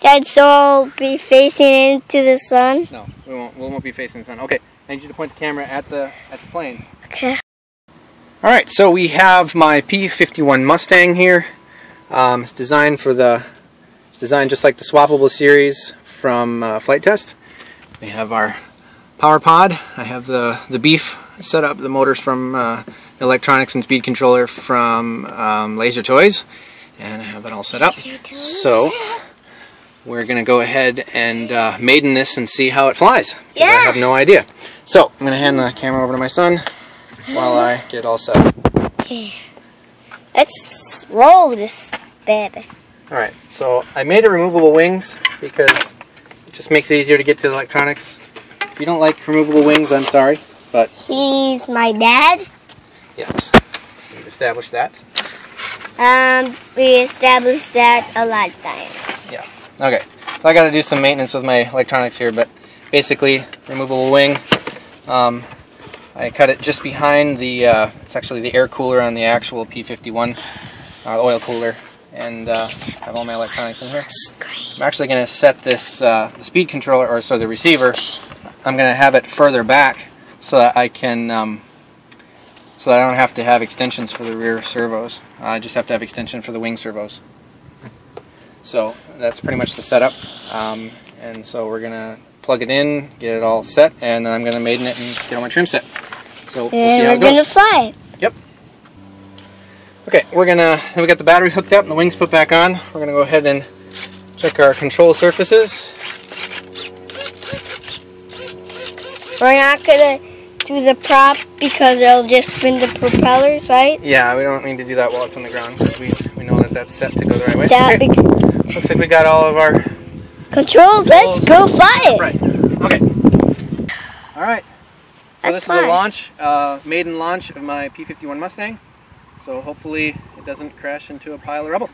Dad, so I'll be facing into the sun? No, we won't be facing the sun. Okay, I need you to point the camera at the plane. Okay. Alright, so we have my P51 Mustang here. It's designed just like the swappable series from Flight Test. We have our power pod. I have the beef set up, the motors from electronics and speed controller from Laser Toys, and I have it all set up. So we're going to go ahead and maiden this and see how it flies. Yeah. I have no idea. So I'm going to hand the camera over to my son while I get it all set up. Okay. Let's roll this baby. Alright, so I made it removable wings because it just makes it easier to get to the electronics. If you don't like removable wings, I'm sorry, but... He's my dad? Yes. We've established that. We established that a lot of times. Yeah. Okay. So I got to do some maintenance with my electronics here, but basically, removable wing. I cut it just behind the, it's actually the air cooler on the actual P51, oil cooler, and have all my electronics in here. I'm actually going to set this, the speed controller, or so the receiver, I'm going to have it further back so that I can, so that I don't have to have extensions for the rear servos. I just have to have extension for the wing servos. So that's pretty much the setup, and so we're going to plug it in, get it all set, and then I'm going to maiden it and get all my trim set. So we'll see how it goes. And we're going to fly. Yep. Okay, we got the battery hooked up and the wings put back on. We're going to go ahead and check our control surfaces. We're not going to do the prop because it'll just spin the propellers, right? Yeah, we don't need to do that while it's on the ground because we know that that's set to go the right way. That okay. Looks like we got all of our controls. Let's go fly it. Right. Okay. All right. So this is a launch, maiden launch of my P51 Mustang. So hopefully it doesn't crash into a pile of rubble.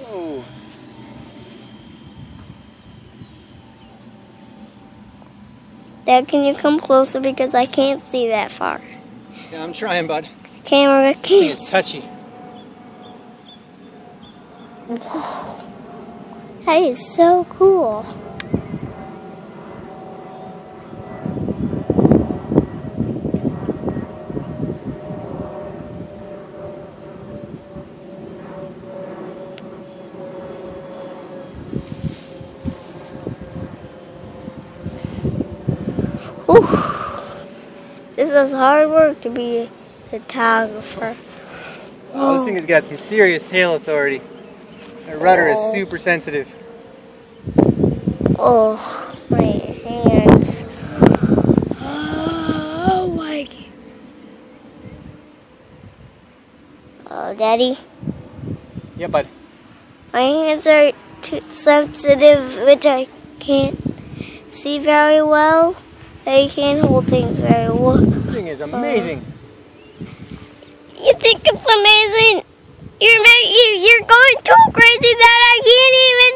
Whoa. Dad, can you come closer because I can't see that far. Yeah, I'm trying, bud. Camera can't. It's touchy. Whoa. That is so cool. Whew. This is hard work to be a photographer. Oh, this thing has got some serious tail authority. The rudder is super sensitive. Oh, my hands. Oh, my God. Oh, Daddy? Yeah, bud. My hands are too sensitive, which I can't see very well. I can't hold things very well. This thing is amazing. You think it's amazing? You're going too crazy that I can't even.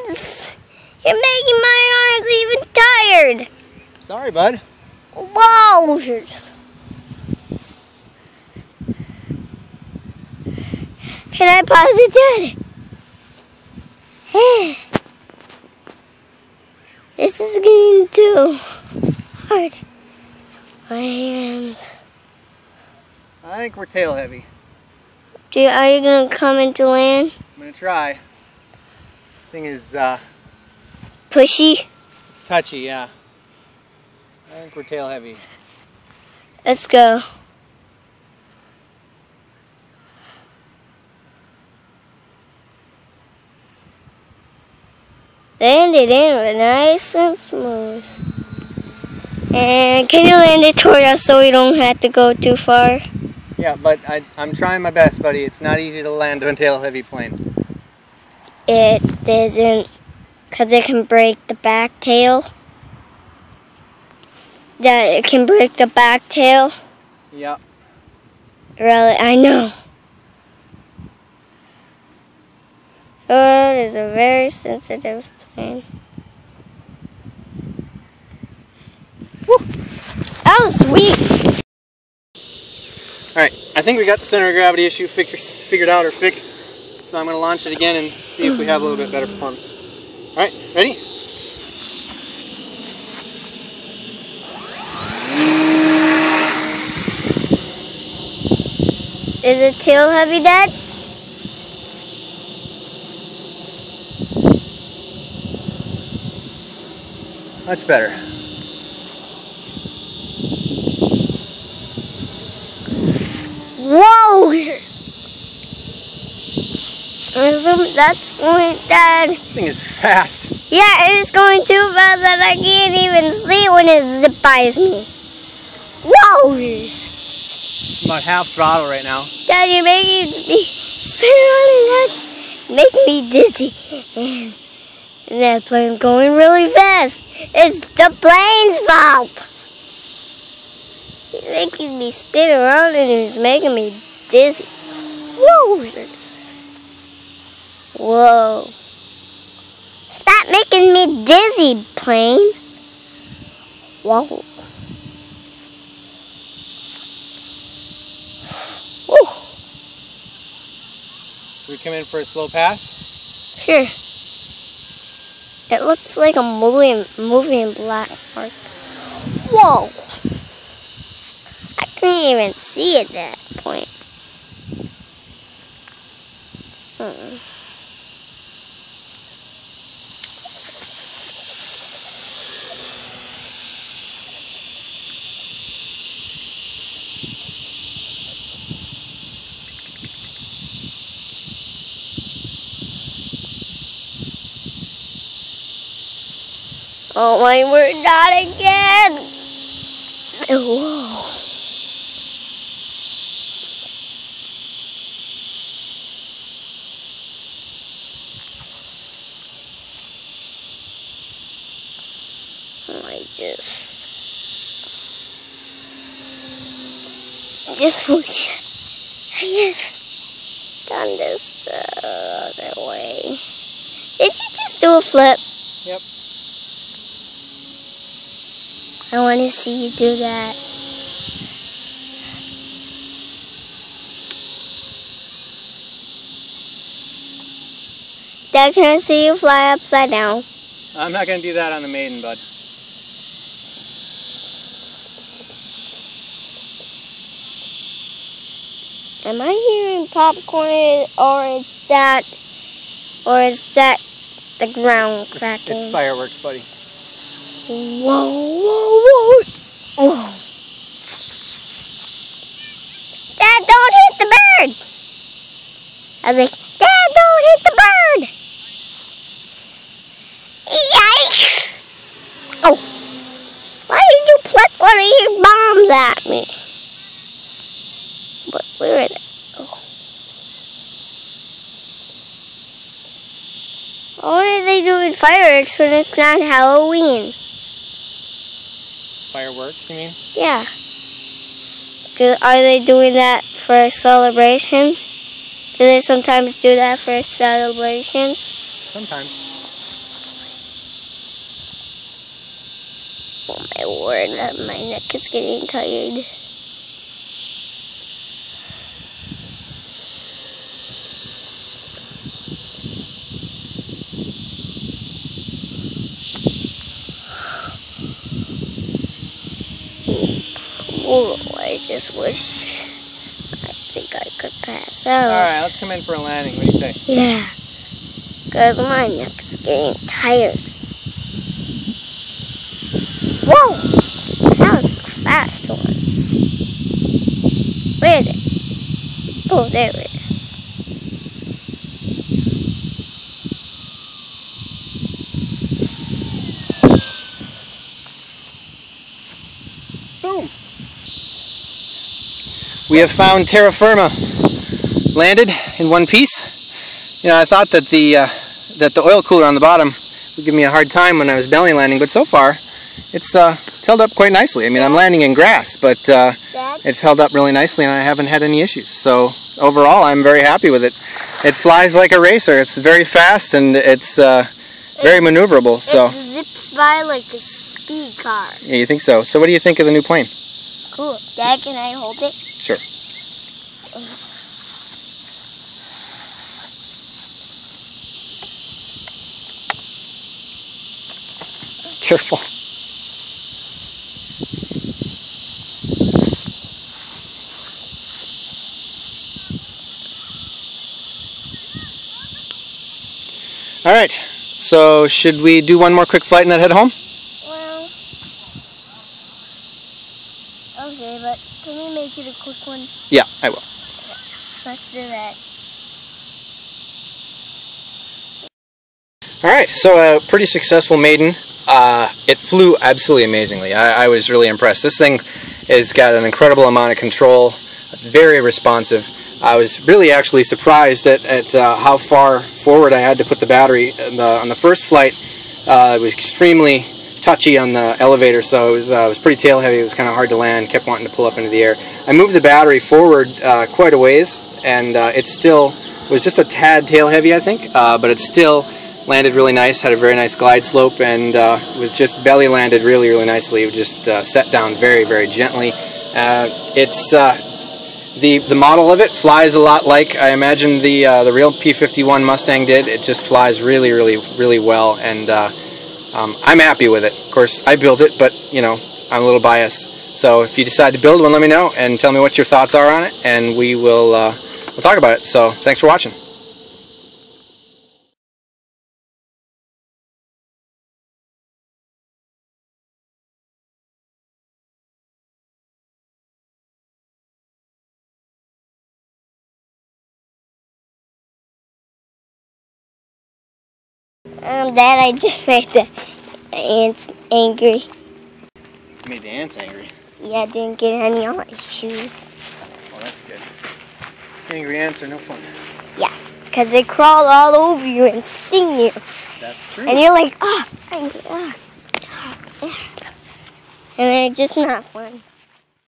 You're making my arms even tired. Sorry, bud. Whoa! Can I pause it, Daddy? This is getting too hard. My hands. I think we're tail heavy. Are you going to come into land? I'm going to try. This thing is pushy? It's touchy, yeah. I think we're tail heavy. Let's go. Land it in nice and smooth. And can you land it toward us so we don't have to go too far? Yeah, but I'm trying my best, buddy. It's not easy to land on a tail-heavy plane. It isn't, because it can break the back tail. That it can break the back tail. Yep. Really, I know. Oh, it is a very sensitive plane. Woo! That was sweet. Alright, I think we got the center of gravity issue figured out or fixed. So I'm going to launch it again and see if we have a little bit better performance. Alright, ready? Is it tail heavy, Dad? Much better. Whoa! That's going, Dad. This thing is fast. Yeah, it's going too fast that I can't even see when it zip bys me. Whoa! I'm about half throttle right now. Dad, you're making me spin around and that's making me dizzy. And that plane's going really fast. It's the plane's fault. He's making me spin around and he's making me dizzy. Whoa! Whoa. Stop making me dizzy, plane. Whoa. Woo. Should we come in for a slow pass? Sure. It looks like a movie in black. Whoa. I couldn't even see at that point. Oh my word, not again! Whoa. I just wish I had done this the other way. Did you just do a flip? Yep. I want to see you do that. Dad, can I see you fly upside down? I'm not going to do that on the Maiden, bud. Am I hearing popcorn or is that the ground cracking? It's fireworks, buddy. Whoa, whoa, whoa. Whoa. Dad, don't hit the bird. I was like, Dad, don't hit the bird. Yikes. Oh. Why did you pluck one of your bombs at me? But where is it? Oh. Why are they doing fireworks when it's not Halloween? Fireworks, you mean? Yeah. Are they doing that for a celebration? Do they sometimes do that for celebrations? Sometimes. Oh my word, my neck is getting tired. Oh, I just wish I think I could pass out. Alright, let's come in for a landing. What do you say? Yeah, because my neck is getting tired. Whoa! That was a fast one. Where is it? Oh, there it is. Boom! We have found terra firma landed in one piece. You know, I thought that the oil cooler on the bottom would give me a hard time when I was belly landing, but so far it's held up quite nicely. I mean, I'm landing in grass, but it's held up really nicely and I haven't had any issues. So overall, I'm very happy with it. It flies like a racer. It's very fast and it's very maneuverable. So it zips by like a speed car. Yeah, you think so? So what do you think of the new plane? Cool. Dad, can I hold it? Sure. Careful. All right, so should we do one more quick flight and then head home? Well, okay, but can we make it a quick one? Yeah, I will. Let's do that. All right, so a pretty successful maiden. It flew absolutely amazingly. I was really impressed. This thing has got an incredible amount of control, very responsive. I was really actually surprised at how far forward I had to put the battery. On the first flight, it was extremely touchy on the elevator, so it was pretty tail heavy. It was kind of hard to land, kept wanting to pull up into the air. I moved the battery forward quite a ways, and it still was just a tad tail heavy, I think, but it still landed really nice, had a very nice glide slope, and was just belly landed really, really nicely. It just set down very, very gently. The model of it flies a lot like I imagine the real P51 Mustang did. It just flies really, really, really well, and I'm happy with it. Of course, I built it, but you know, I'm a little biased. So if you decide to build one, let me know and tell me what your thoughts are on it, and we'll talk about it. So thanks for watching. Dad, I just made the ants angry. You made the ants angry. Yeah, I didn't get any on my shoes. Well, that's good. Angry ants are no fun. Yeah, because they crawl all over you and sting you. That's true. And you're like, ah, angry, ah. And they're just not fun.